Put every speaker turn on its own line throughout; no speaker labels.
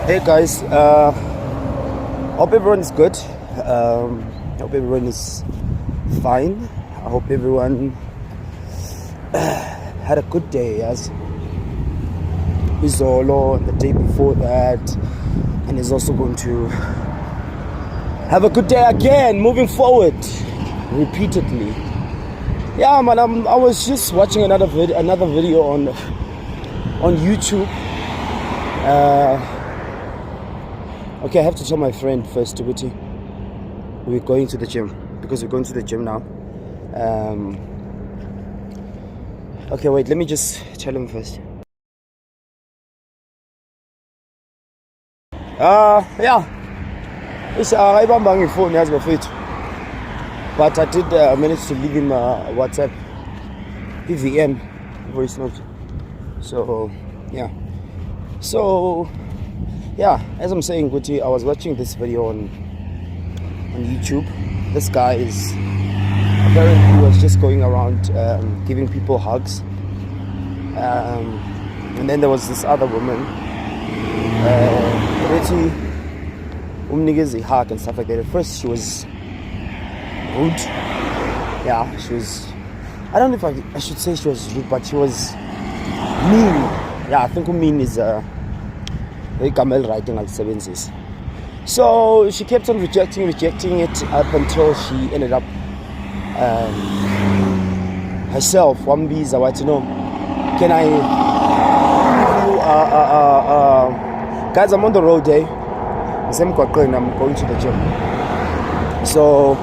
Hey guys, hope everyone is good. Hope everyone is fine. I hope everyone had a good day, as Izolo the day before that, and is also going to have a good day again moving forward repeatedly. Yeah, man, I was just watching another video on YouTube. Okay, I have to tell my friend first, Tibuti. We're going to the gym because we're going to the gym now. Okay, wait, let me just tell him first. Yeah. It's ibamba ngifoni yazi bafethu. But I did manage to leave him WhatsApp PVM voice note. So, yeah. Yeah, as I'm saying, Guti, I was watching this video on YouTube. This guy is apparently was just going around giving people hugs. And then there was this other woman, Betty, umnikeze a hug and stuff like that. At first, she was rude. Yeah, she was. I don't know if I should say she was rude, but she was mean. Yeah, I think mean is very Kamel writing al seventies. So she kept on rejecting it up until she ended up herself. One visa, what you know? Can I give you guys? I'm on the road day. I'm going to the gym. So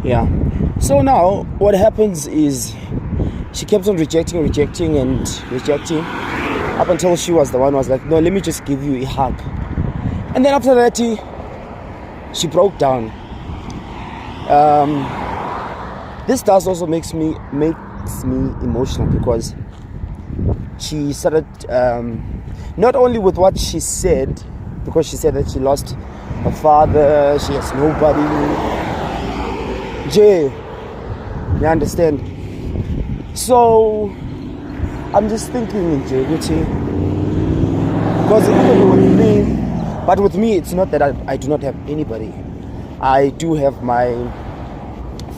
yeah. So now what happens is she kept on rejecting up until she was the one who was like, no, let me just give you a hug. And then after that she broke down. This does also makes me emotional because she started not only with what she said, because she said that she lost her father, she has nobody. Jay, you understand? So I'm just thinking, Jay, because even with me, but with me, it's not that I do not have anybody. I do have my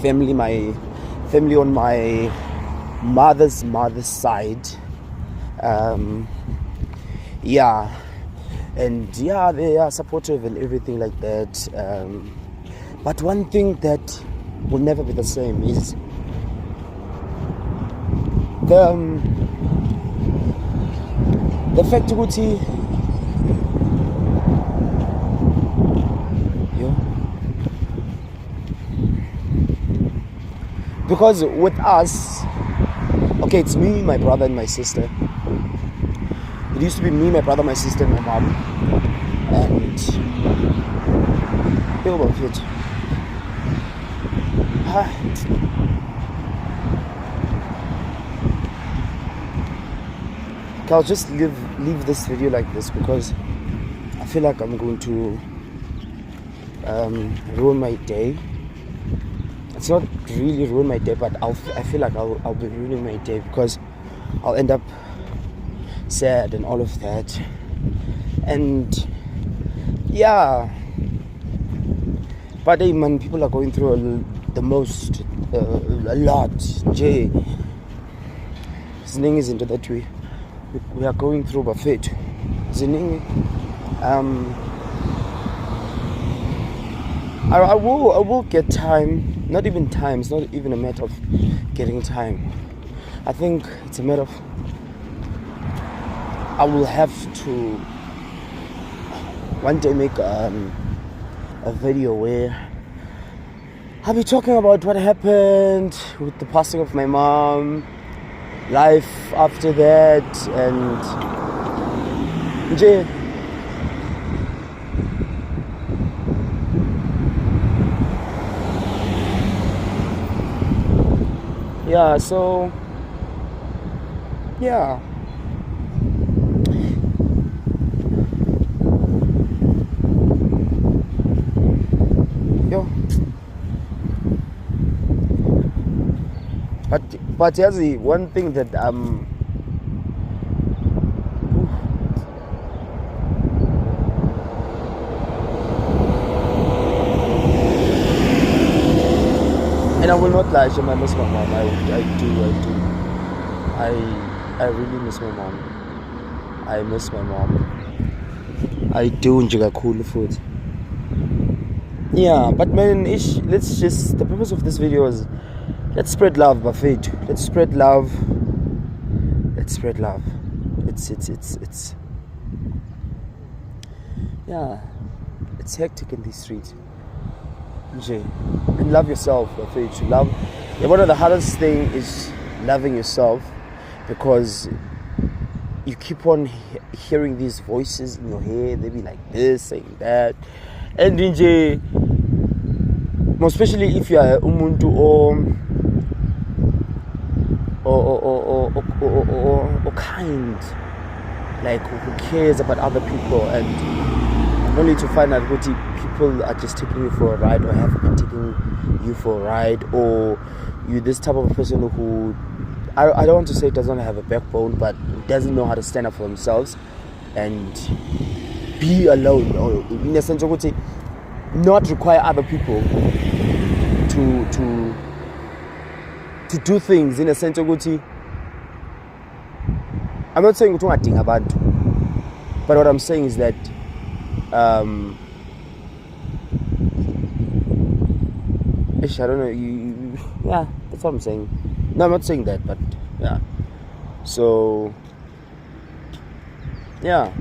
family on my mother's side. Yeah, and yeah, they are supportive and everything like that. But one thing that will never be the same is the fact that because with us, okay, it's me, my brother, and my sister. It used to be me, my brother, my sister, and my mom. And feel about it. Okay, I'll just leave this video like this because I feel like I'm going to ruin my day. It's not really ruin my day, but I feel like I'll be ruining my day because I'll end up sad and all of that. And yeah, but hey man, people are going through the most a lot. Jay, Zining is into that way. We are going through buffet. Zining, I will get time. Not even time. It's not even a matter of getting time. I think it's a matter of I will have to one day make a video where I'll be talking about what happened with the passing of my mom, life after that, and Jay. Yeah, so yeah. Yo. But here's the one thing that And I will not lie, Shem, I miss my mom. I do. I really miss my mom. I miss my mom. I do enjoy cool food. Yeah, but man, let's just, the purpose of this video is, let's spread love, Buffet. Let's spread love. Let's spread love. It's yeah, it's hectic in these streets. And love yourself, Buffet. Love. Yeah, one of the hardest thing is loving yourself, because you keep on hearing these voices in your head. They be like this, saying that, and especially if you are umuntu or kind, like who cares about other people, and only to find out what people are just taking you for a ride, or have been taking you for a ride, or you this type of person who I don't want to say doesn't have a backbone, but doesn't know how to stand up for themselves and be alone, or in a sense of not require other people to do things, in a sense of I'm not saying abantu, but what I'm saying is that I don't know, yeah, that's what I'm saying. No, I'm not saying that, but yeah. So yeah,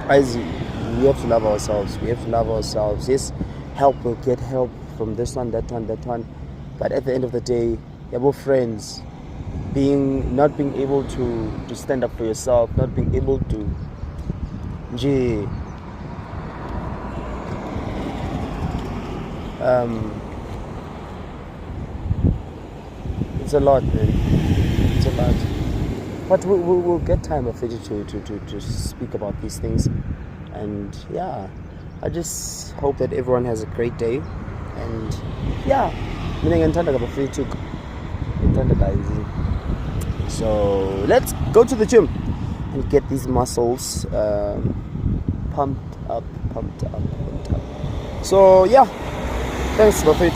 as we have to love ourselves. We have to love ourselves. Yes, we'll get help from this one, that one. But at the end of the day, you're both friends. Not being able to stand up for yourself, not being able to it's a lot, man. It's a lot. But we'll get time of it to speak about these things. And yeah, I just hope that everyone has a great day. And yeah, so let's go to the gym and get these muscles pumped up. So yeah, thanks, Buffett.